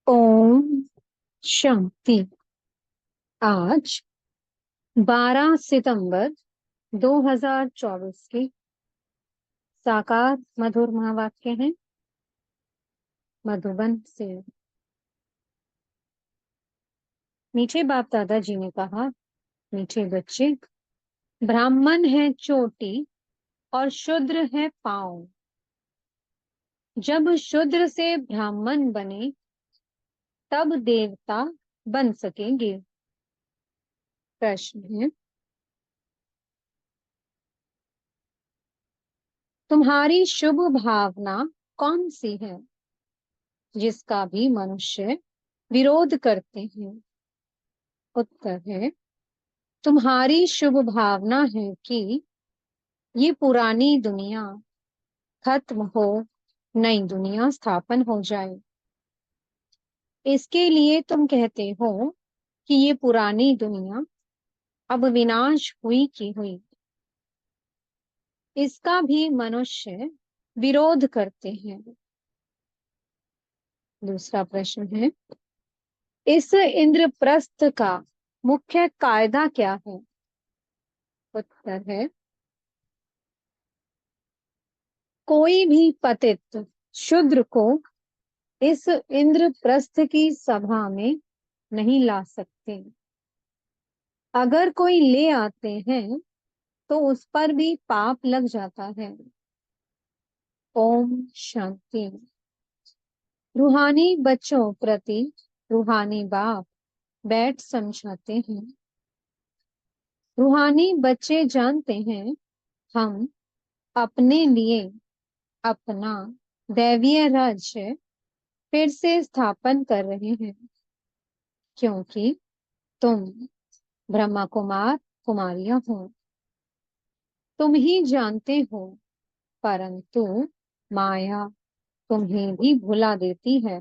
ओम शांति। आज 12 सितंबर 2024 की साकार मधुर महावाक्य हैं मधुबन से। मीठे बाप दादाजी ने कहा, मीठे बच्चे, ब्राह्मण है चोटी और शूद्र है पांव। जब शूद्र से ब्राह्मण बने तब देवता बन सकेंगे। प्रश्न है, तुम्हारी शुभ भावना कौन सी है जिसका भी मनुष्य विरोध करते हैं? उत्तर है, तुम्हारी शुभ भावना है कि ये पुरानी दुनिया खत्म हो, नई दुनिया स्थापन हो जाए। इसके लिए तुम कहते हो कि ये पुरानी दुनिया अब विनाश हुई की हुई। इसका भी मनुष्य विरोध करते हैं। दूसरा प्रश्न है, इस इंद्रप्रस्थ का मुख्य कायदा क्या है? उत्तर है, कोई भी पतित शूद्र को इस इंद्रप्रस्थ की सभा में नहीं ला सकते। अगर कोई ले आते हैं तो उस पर भी पाप लग जाता है। ओम शांति। रूहानी बच्चों प्रति रूहानी बाप बैठ समझाते हैं। रूहानी बच्चे जानते हैं हम अपने लिए अपना दैवीय राज्य फिर से स्थापन कर रहे हैं, क्योंकि तुम ब्रह्मा कुमार कुमारियां हो। तुम ही जानते हो, परंतु माया तुम्हें भी भुला देती है।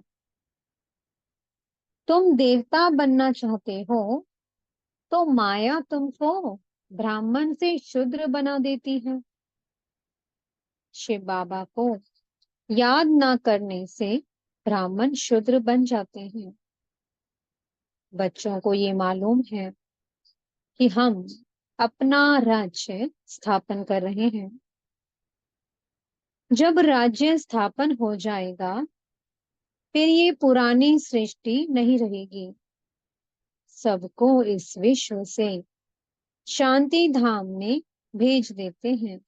तुम देवता बनना चाहते हो तो माया तुमको ब्राह्मण से शूद्र बना देती है। शिव बाबा को याद ना करने से ब्राह्मण शूद्र बन जाते हैं। बच्चों को ये मालूम है कि हम अपना राज्य स्थापन कर रहे हैं। जब राज्य स्थापन हो जाएगा फिर ये पुरानी सृष्टि नहीं रहेगी। सबको इस विश्व से शांति धाम में भेज देते हैं।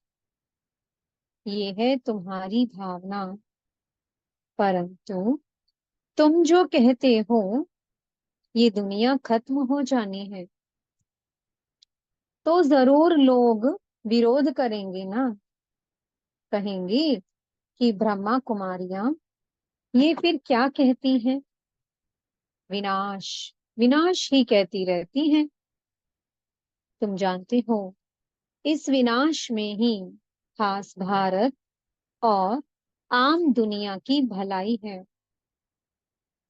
ये है तुम्हारी भावना। परंतु तुम जो कहते हो ये दुनिया खत्म हो जानी है, तो जरूर लोग विरोध करेंगे ना। कहेंगे कि ब्रह्मा कुमारियां ये फिर क्या कहती हैं, विनाश विनाश ही कहती रहती हैं। तुम जानते हो इस विनाश में ही खास भारत और आम दुनिया की भलाई है।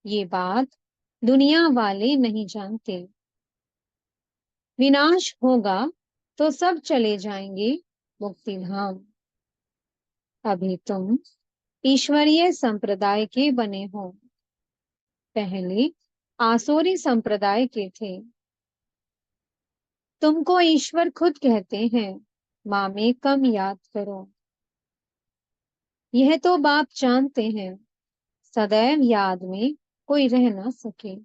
ये बात दुनिया वाले नहीं जानते। विनाश होगा तो सब चले जाएंगे मुक्ति धाम। अभी तुम ईश्वरीय संप्रदाय के बने हो, पहले आसुरी संप्रदाय के थे। तुमको ईश्वर खुद कहते हैं, माँ में कम याद करो। यह तो बाप जानते हैं, सदैव याद में कोई रह ना सके।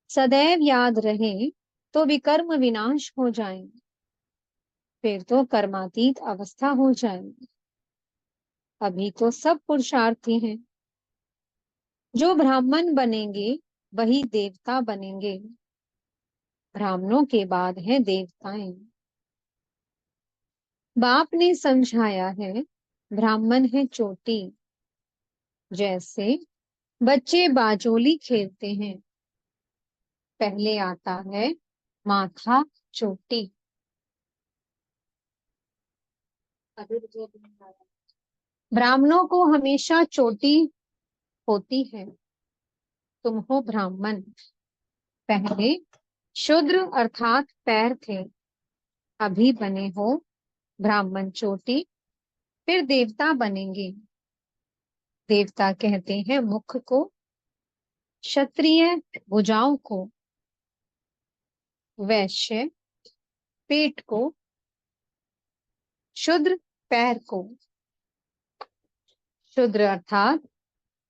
सदैव याद रहे तो विकर्म विनाश हो जाएंगे, फिर तो कर्मातीत अवस्था हो जाएगी। अभी तो सब पुरुषार्थी हैं। जो ब्राह्मण बनेंगे वही देवता बनेंगे। ब्राह्मणों के बाद है देवताएं। बाप ने समझाया है, ब्राह्मण है चोटी। जैसे बच्चे बाजोली खेलते हैं, पहले आता है माथा चोटी। ब्राह्मणों को हमेशा चोटी होती है। तुम हो ब्राह्मण। पहले शूद्र अर्थात पैर थे, अभी बने हो ब्राह्मण चोटी, फिर देवता बनेंगे। देवता कहते हैं मुख को, क्षत्रिय भुजाओं को, वैश्य पेट को, शूद्र पैर को। शूद्र अर्थात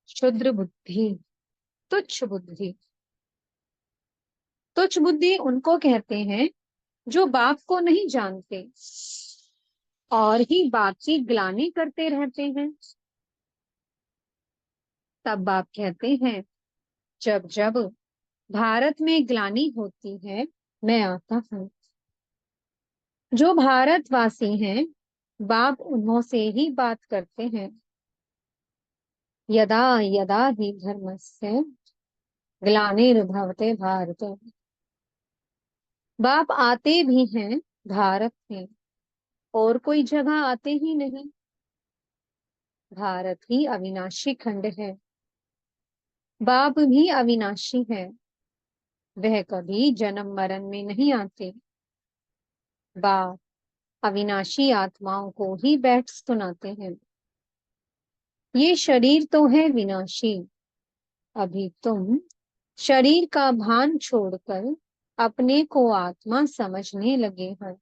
क्षुद्र बुद्धि, तुच्छ बुद्धि। तुच्छ बुद्धि उनको कहते हैं जो बाप को नहीं जानते और ही बाप की ग्लानि करते रहते हैं। तब बाप कहते हैं, जब जब भारत में ग्लानि होती है मैं आता हूँ। जो भारतवासी हैं बाप उन्हों से ही बात करते हैं। यदा यदा ही धर्मस्य ग्लानिर्भवते भारत। बाप आते भी हैं भारत में, और कोई जगह आते ही नहीं। भारत ही अविनाशी खंड है, बाप भी अविनाशी है। वह कभी जन्म मरण में नहीं आते। बाप अविनाशी आत्माओं को ही बैठ सुनाते हैं। ये शरीर तो है विनाशी। अभी तुम शरीर का भान छोड़कर अपने को आत्मा समझने लगे हो।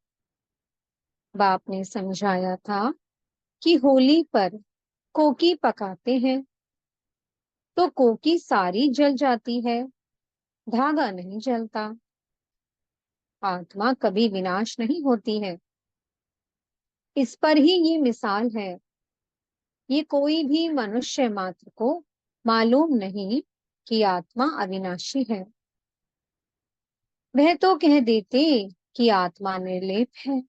बाप ने समझाया था कि होली पर कोकी पकाते हैं तो कोकी सारी जल जाती है, धागा नहीं जलता। आत्मा कभी विनाश नहीं होती है। इस पर ही ये मिसाल है। ये कोई भी मनुष्य मात्र को मालूम नहीं कि आत्मा अविनाशी है। वह तो कह देते कि आत्मा निर्लेप है।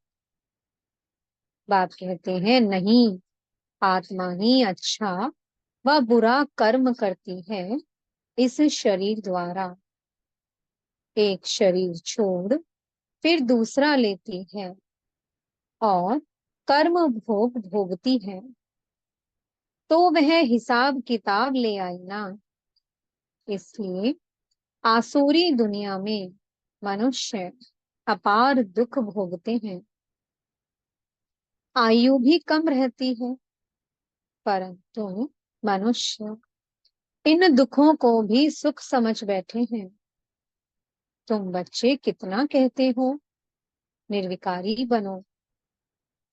बाप कहते हैं नहीं, आत्मा ही अच्छा व बुरा कर्म करती है इस शरीर द्वारा। एक शरीर छोड़ फिर दूसरा लेती है और कर्म भोग भोगती है, तो वह हिसाब किताब ले आई ना। इसलिए आसुरी दुनिया में मनुष्य अपार दुख भोगते हैं। आयु भी कम रहती है, परंतु मनुष्य इन दुखों को भी सुख समझ बैठे हैं। तुम बच्चे कितना कहते हो निर्विकारी बनो,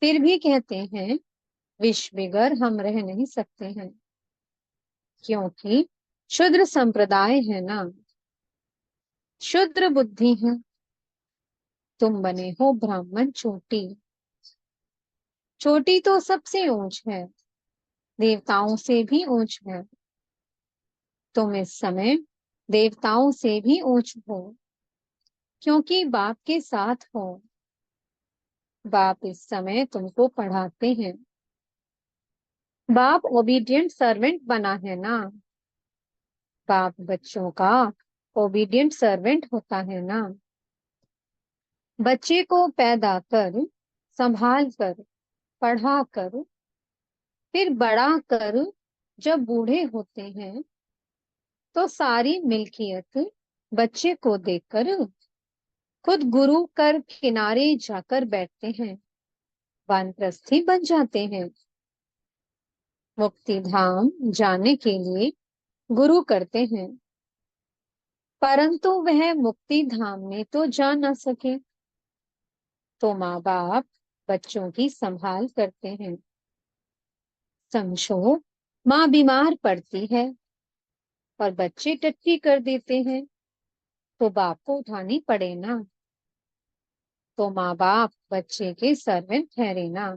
फिर भी कहते हैं विष बिगर हम रह नहीं सकते हैं, क्योंकि शूद्र संप्रदाय है ना, शूद्र बुद्धि है। तुम बने हो ब्राह्मण चोटी। चोटी तो सबसे ऊंच है, देवताओं से भी ऊंच है। तुम इस समय देवताओं से भी ऊंच हो, क्योंकि बाप के साथ हो। बाप इस समय तुमको पढ़ाते हैं। बाप ओबीडियंट सर्वेंट बना है ना। बाप बच्चों का ओबीडियंट सर्वेंट होता है ना। बच्चे को पैदा कर, संभाल कर, पढ़ा कर, फिर बड़ा कर जब बूढ़े होते हैं तो सारी मिल्कियत बच्चे को देकर खुद गुरु कर किनारे जाकर बैठते हैं, वानप्रस्थी बन जाते हैं। मुक्ति धाम जाने के लिए गुरु करते हैं, परंतु वह मुक्ति धाम में तो जा न सके, तो माँ बाप बच्चों की संभाल करते हैं। समझो माँ बीमार पड़ती है और बच्चे टट्टी कर देते हैं, तो बाप को उठानी पड़े ना। तो माँ बाप बच्चे के सर्वेंट ठहरे ना।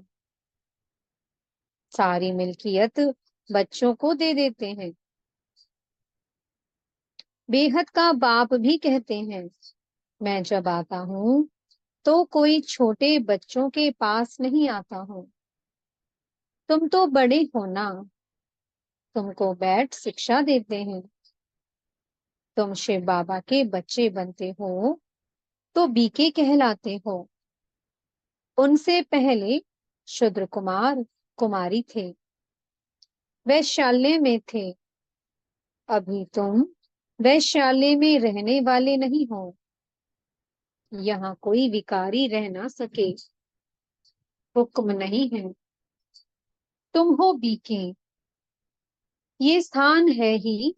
सारी मिल्कियत बच्चों को दे देते हैं। बेहद का बाप भी कहते हैं, मैं जब आता हूँ तो कोई छोटे बच्चों के पास नहीं आता हूँ। तुम तो बड़े हो ना, तुमको बैठ शिक्षा देते हैं। तुम शिव बाबा के बच्चे बनते हो तो बीके कहलाते हो। उनसे पहले शूद्र कुमार कुमारी थे, वैश्यालय में थे। अभी तुम वैश्यालय में रहने वाले नहीं हो। यहाँ कोई विकारी रह ना सके, हुक्म नहीं है। तुम हो बीके, ये स्थान है ही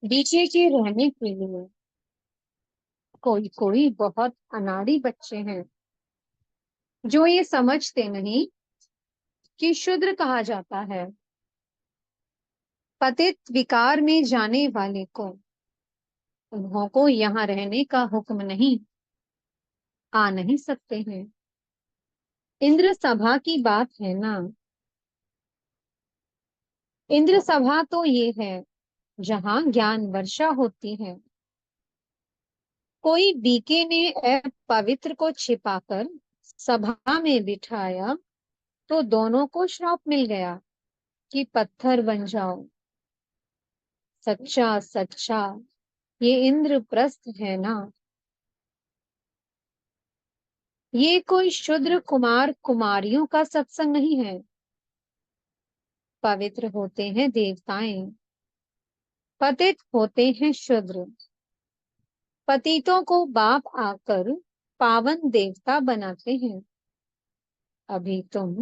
बीचे के रहने के लिए। कोई कोई बहुत अनाड़ी बच्चे हैं जो ये समझते नहीं कि शूद्र कहा जाता है। पतित विकार में जाने वाले को, उन्हों को यहाँ रहने का हुक्म नहीं, आ नहीं सकते हैं। इंद्र सभा की बात है ना। इंद्र सभा तो ये है जहाँ ज्ञान वर्षा होती है। कोई बीके ने पवित्र को छिपाकर सभा में बिठाया तो दोनों को श्राप मिल गया कि पत्थर बन जाओ। सच्चा सच्चा ये इंद्रप्रस्थ है ना। ये कोई शूद्र कुमार कुमारियों का सत्संग नहीं है। पवित्र होते हैं देवताएं, पतित होते हैं शूद्र। पतितों को बाप आकर पावन देवता बनाते हैं। अभी तुम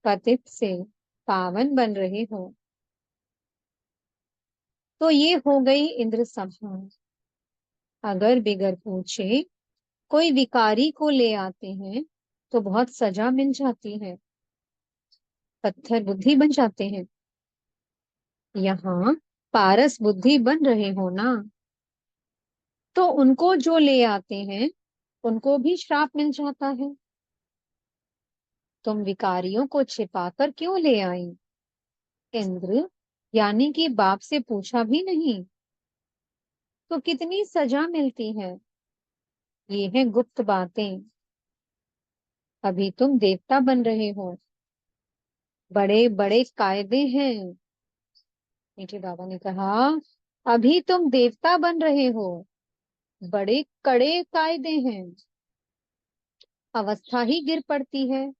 पतित से पावन बन रहे हो। तो ये हो गई इंद्र सभा। अगर बिगर पूछे कोई विकारी को ले आते हैं तो बहुत सजा मिल जाती है, पत्थर बुद्धि बन जाते हैं। यहाँ पारस बुद्धि बन रहे हो ना, तो उनको जो ले आते हैं उनको भी श्राप मिल जाता है। तुम विकारियों को छिपाकर क्यों ले आई? इंद्र यानी कि बाप से पूछा भी नहीं तो कितनी सजा मिलती है। ये है गुप्त बातें। अभी तुम देवता बन रहे हो। बड़े बड़े कायदे हैं। मीठे बाबा ने कहा, अभी तुम देवता बन रहे हो। बड़े कड़े कायदे हैं। अवस्था ही गिर पड़ती है,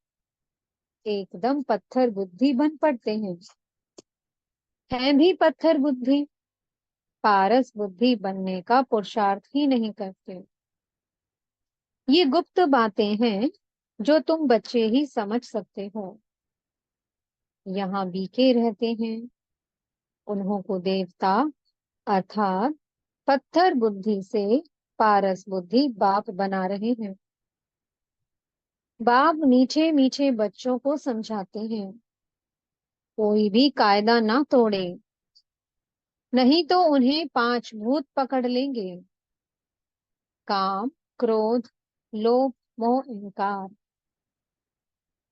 एकदम पत्थर बुद्धि बन पड़ते हैं भी पत्थर बुद्धि। पारस बुद्धि बनने का पुरुषार्थ ही नहीं करते। ये गुप्त बातें हैं जो तुम बच्चे ही समझ सकते हो। यहाँ बीके रहते हैं, उन्हों को देवता अर्थात पत्थर बुद्धि से पारस बुद्धि बाप बना रहे हैं। बाप मीठे मीठे बच्चों को समझाते हैं, कोई भी कायदा ना तोड़े, नहीं तो उन्हें पांच भूत पकड़ लेंगे। काम, क्रोध, लोभ, मोह, अहंकार,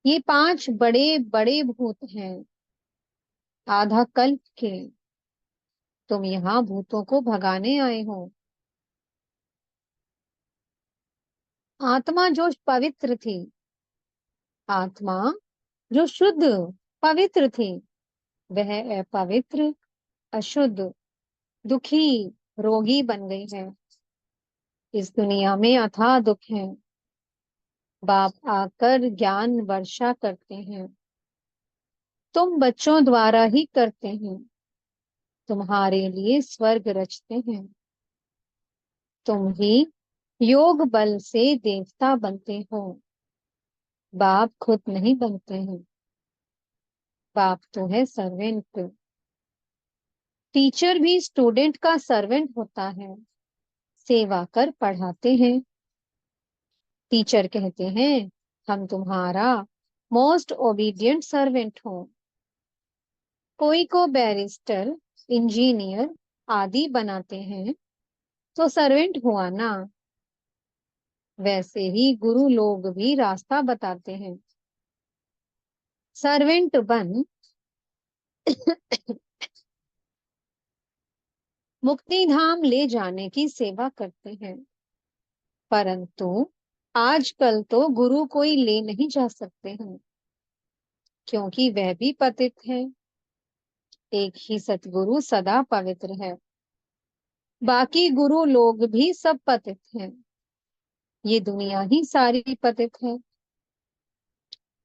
ये पांच बड़े बड़े भूत हैं आधा कल्प के। तुम यहाँ भूतों को भगाने आए हो। आत्मा जो पवित्र थी, आत्मा जो शुद्ध पवित्र थी, वह अपवित्र, अशुद्ध, दुखी, रोगी बन गई है। इस दुनिया में अथाह दुख है। बाप आकर ज्ञान वर्षा करते हैं, तुम बच्चों द्वारा ही करते हैं। तुम्हारे लिए स्वर्ग रचते हैं। तुम ही योग बल से देवता बनते हो। बाप खुद नहीं बनते हैं। बाप तो है सर्वेंट। टीचर भी स्टूडेंट का सर्वेंट होता है, सेवा कर पढ़ाते हैं। टीचर कहते हैं, हम तुम्हारा मोस्ट ओबीडिएंट सर्वेंट हो। कोई को बैरिस्टर, इंजीनियर आदि बनाते हैं तो सर्वेंट हुआ ना। वैसे ही गुरु लोग भी रास्ता बताते हैं। सर्वेंट बन मुक्ति धाम ले जाने की सेवा करते हैं। परंतु आजकल तो गुरु कोई ले नहीं जा सकते हैं, क्योंकि वह भी पतित है। एक ही सतगुरु सदा पवित्र है, बाकी गुरु लोग भी सब पतित हैं। ये दुनिया ही सारी पतित है।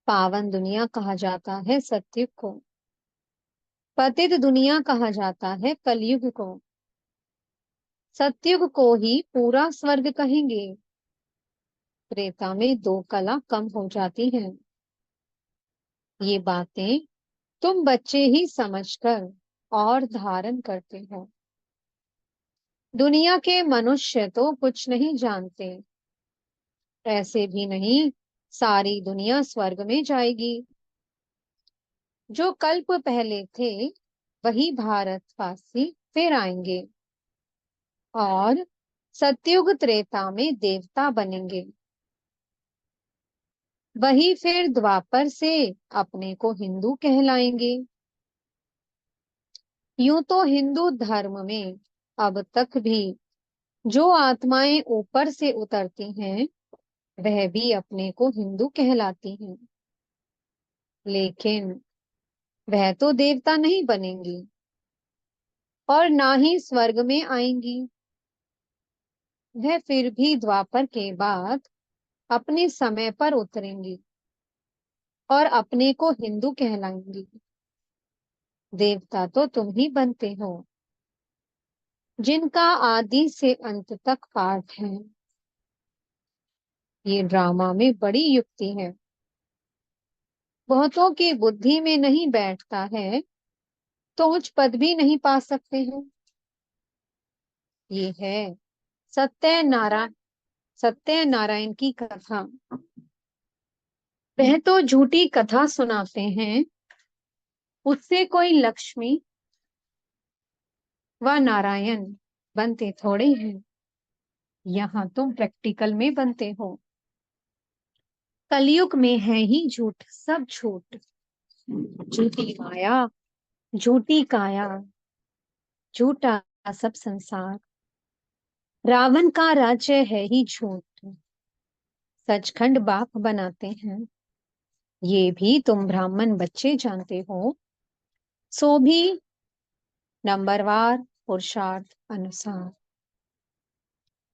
पावन दुनिया कहा जाता है सत्युग को, पतित दुनिया कहा जाता है कलयुग को। सत्युग को ही पूरा स्वर्ग कहेंगे। त्रेता में दो कला कम हो जाती हैं। ये बातें तुम बच्चे ही समझकर और धारण करते हो। दुनिया के मनुष्य तो कुछ नहीं जानते। ऐसे भी नहीं सारी दुनिया स्वर्ग में जाएगी। जो कल्प पहले थे वही भारतवासी फिर आएंगे और सतयुग त्रेता में देवता बनेंगे। वही फिर द्वापर से अपने को हिंदू कहलाएंगे। यूं तो हिंदू धर्म में अब तक भी जो आत्माएं ऊपर से उतरती हैं वह भी अपने को हिंदू कहलाती हैं, लेकिन वह तो देवता नहीं बनेंगी और ना ही स्वर्ग में आएंगी। वह फिर भी द्वापर के बाद अपने समय पर उतरेंगी और अपने को हिंदू कहलाएंगी। देवता तो तुम ही बनते हो, जिनका आदि से अंत तक पाठ है। ये ड्रामा में बड़ी युक्ति है, बहुतों की बुद्धि में नहीं बैठता है तो उच्च पद भी नहीं पा सकते हैं। ये है सत्यनारायण, सत्यनारायण की कथा। वह तो झूठी कथा सुनाते हैं, उससे कोई लक्ष्मी व नारायण बनते थोड़े हैं। यहाँ तुम प्रैक्टिकल में बनते हो। कलयुग में है ही झूठ, सब झूठ। झूठी माया, झूठी काया, झूठा सब संसार। रावण का राज्य है ही झूठ, सचखंड बाप बनाते हैं। ये भी तुम ब्राह्मण बच्चे जानते हो, सो भी नंबरवार पुरुषार्थ अनुसार।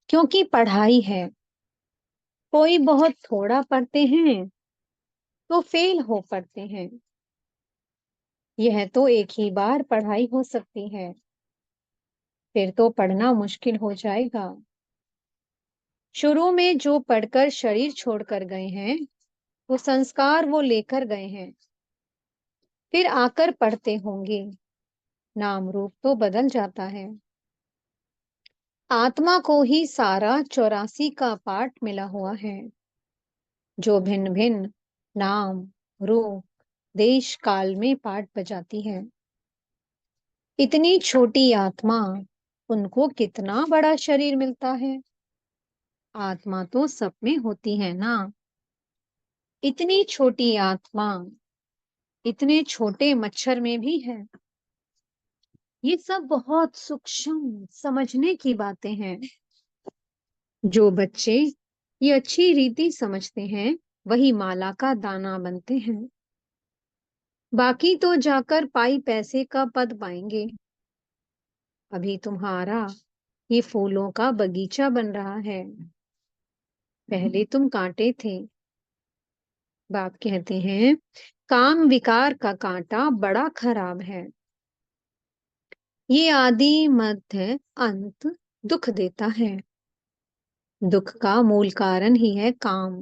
क्योंकि पढ़ाई है, कोई बहुत थोड़ा पढ़ते हैं तो फेल हो पढ़ते हैं। यह तो एक ही बार पढ़ाई हो सकती है, फिर तो पढ़ना मुश्किल हो जाएगा। शुरू में जो पढ़कर शरीर छोड़कर गए हैं वो संस्कार वो लेकर गए हैं, फिर आकर पढ़ते होंगे। नाम रूप तो बदल जाता है। आत्मा को ही सारा 84 का पाठ मिला हुआ है, जो भिन्न भिन्न नाम रूप देश काल में पाठ बजाती है। इतनी छोटी आत्मा, उनको कितना बड़ा शरीर मिलता है। आत्मा तो सब में होती है ना। इतनी छोटी आत्मा इतने छोटे मच्छर में भी है। ये सब बहुत सूक्ष्म समझने की बातें हैं। जो बच्चे ये अच्छी रीति समझते हैं वही माला का दाना बनते हैं। बाकी तो जाकर पाई पैसे का पद पाएंगे। अभी तुम्हारा ये फूलों का बगीचा बन रहा है, पहले तुम कांटे थे। बाप कहते हैं काम विकार का कांटा बड़ा खराब है। ये आदि मध्य अंत दुख देता है। दुख का मूल कारण ही है काम।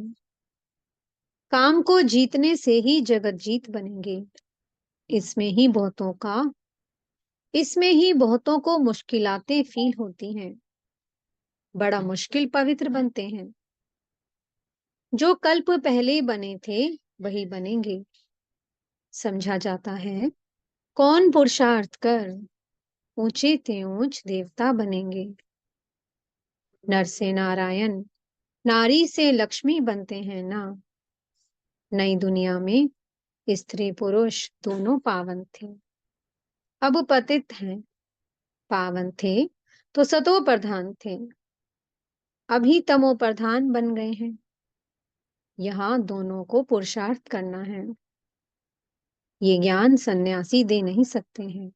काम को जीतने से ही जगत जीत बनेंगे। इसमें ही बहुतों का इसमें ही बहुतों को मुश्किलातें फील होती हैं, बड़ा मुश्किल पवित्र बनते हैं। जो कल्प पहले बने थे वही बनेंगे। समझा जाता है कौन पुरुषार्थ कर ऊंचे ते ऊंच देवता बनेंगे। नर से नारायण, नारी से लक्ष्मी बनते हैं ना। नई दुनिया में स्त्री पुरुष दोनों पावन थे, अब पतित हैं। पावन थे तो सतो प्रधान थे, अभी तमो प्रधान बन गए हैं। यहाँ दोनों को पुरुषार्थ करना है। ये ज्ञान सन्यासी दे नहीं सकते हैं।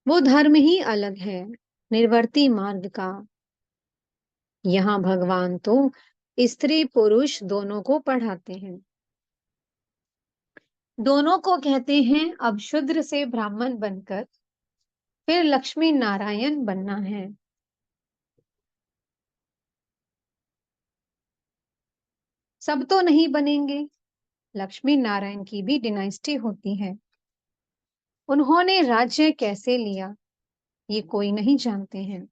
वो धर्म ही अलग है, निर्वर्ती मार्ग का। यहाँ भगवान तो स्त्री पुरुष दोनों को पढ़ाते हैं। दोनों को कहते हैं अब शूद्र से ब्राह्मण बनकर फिर लक्ष्मी नारायण बनना है। सब तो नहीं बनेंगे, लक्ष्मी नारायण की भी डिनाइस्टी होती है। उन्होंने राज्य कैसे लिया ये कोई नहीं जानते हैं।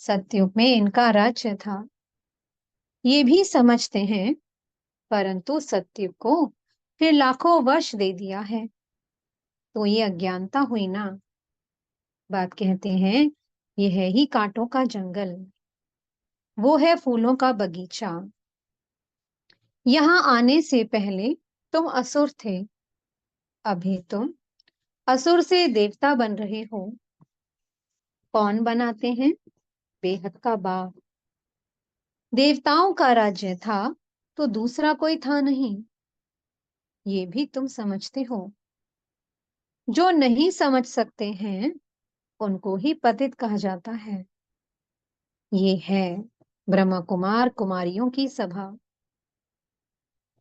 सतयुग में इनका राज्य था ये भी समझते हैं, परंतु सतयुग को फिर लाखों वर्ष दे दिया है, तो ये अज्ञानता हुई ना। बात कहते हैं ये है ही कांटों का जंगल, वो है फूलों का बगीचा। यहाँ आने से पहले तुम असुर थे, अभी तुम असुर से देवता बन रहे हो। कौन बनाते हैं? बेहद का बाप। देवताओं का राज्य था तो दूसरा कोई था नहीं, ये भी तुम समझते हो। जो नहीं समझ सकते हैं उनको ही पतित कहा जाता है। ये है ब्रह्मा कुमार कुमारियों की सभा।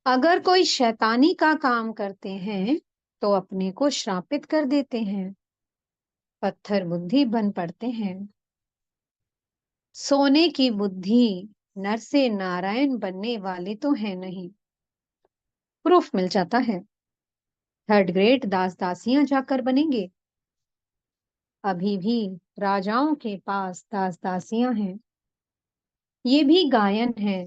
अगर कोई शैतानी का काम करते हैं तो अपने को श्रापित कर देते हैं, पत्थर बुद्धि बन पड़ते हैं। सोने की बुद्धि नर से नारायण बनने वाले तो है नहीं। प्रूफ मिल जाता है। थर्ड ग्रेड दास दासियां जाकर बनेंगे। अभी भी राजाओं के पास दास दासियां हैं। ये भी गायन है,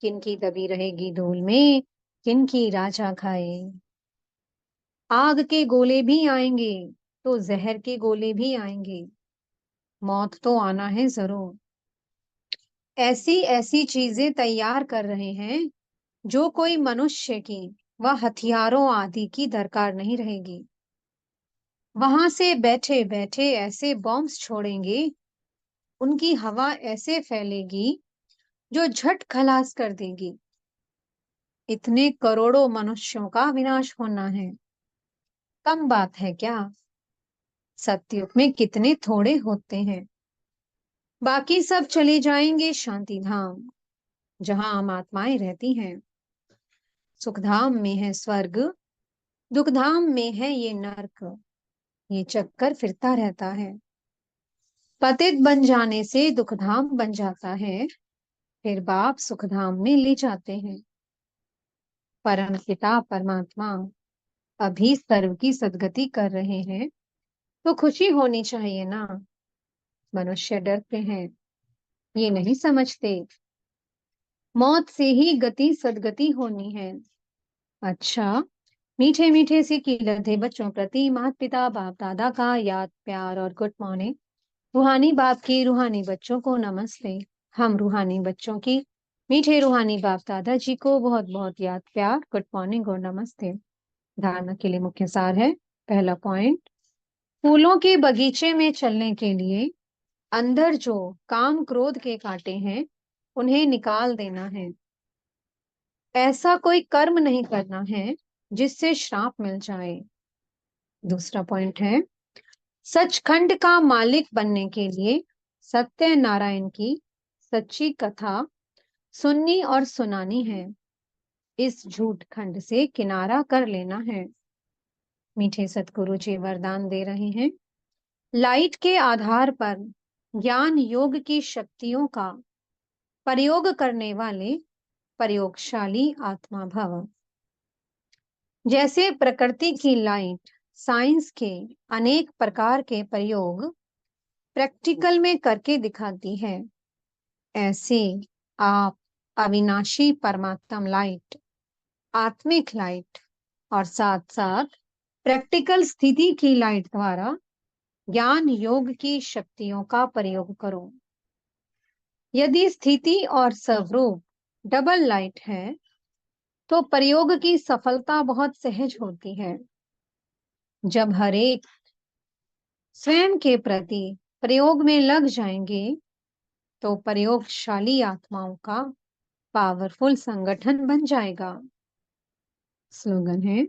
किनकी दबी रहेगी धूल में, किनकी राजा खाए। आग के गोले भी आएंगे तो जहर के गोले भी आएंगे, मौत तो आना है जरूर। ऐसी ऐसी चीजें तैयार कर रहे हैं जो कोई मनुष्य की व हथियारों आदि की दरकार नहीं रहेगी। वहां से बैठे बैठे ऐसे बॉम्ब्स छोड़ेंगे, उनकी हवा ऐसे फैलेगी जो झट खलास कर देगी। इतने करोड़ों मनुष्यों का विनाश होना है, कम बात है क्या? सतयुग में कितने थोड़े होते हैं। बाकी सब चले जाएंगे शांति धाम, जहां आम आत्माएं रहती हैं। सुखधाम में है स्वर्ग, दुखधाम में है ये नर्क। ये चक्कर फिरता रहता है। पतित बन जाने से दुखधाम बन जाता है, फिर बाप सुखधाम में ले जाते हैं। परम पिता परमात्मा अभी सर्व की सद्गति कर रहे हैं, तो खुशी होनी चाहिए ना। मनुष्य डरते हैं, ये नहीं समझते मौत से ही गति सद्गति होनी है। अच्छा, मीठे मीठे से कीलते बच्चों प्रति माता पिता बाप दादा का याद प्यार और गुड मॉर्निंग। रूहानी बाप की रूहानी बच्चों को नमस्ते। हम रूहानी बच्चों की मीठे रूहानी बाप दादा जी को बहुत बहुत याद प्यार गुड मॉर्निंग और नमस्ते। धारणा के लिए मुख्य सार है। पहला पॉइंट, फूलों के बगीचे में चलने के लिए अंदर जो काम क्रोध के कांटे हैं उन्हें निकाल देना है। ऐसा कोई कर्म नहीं करना है जिससे श्राप मिल जाए। दूसरा पॉइंट है, सचखंड का मालिक बनने के लिए सत्य नारायण की सच्ची कथा सुननी और सुनानी है। इस झूठ खंड से किनारा कर लेना है। मीठे सतगुरु जी वरदान दे रहे हैं, लाइट के आधार पर ज्ञान योग की शक्तियों का प्रयोग करने वाले प्रयोगशाली आत्मा भव। जैसे प्रकृति की लाइट साइंस के अनेक प्रकार के प्रयोग प्रैक्टिकल में करके दिखाती है, ऐसे आप अविनाशी परमात्म लाइट, आत्मिक लाइट और साथ साथ प्रैक्टिकल स्थिति की लाइट द्वारा ज्ञान योग की शक्तियों का प्रयोग करो। यदि स्थिति और स्वरूप डबल लाइट है तो प्रयोग की सफलता बहुत सहज होती है। जब हरेक स्वयं के प्रति प्रयोग में लग जाएंगे तो प्रयोगशाली आत्माओं का पावरफुल संगठन बन जाएगा। स्लोगन है,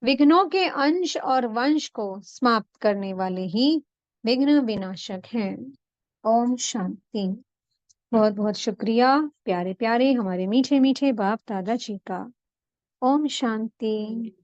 विघ्नों के अंश और वंश को समाप्त करने वाले ही विघ्न विनाशक हैं। ओम शांति। बहुत बहुत शुक्रिया प्यारे प्यारे हमारे मीठे मीठे बाप दादा जी का। ओम शांति।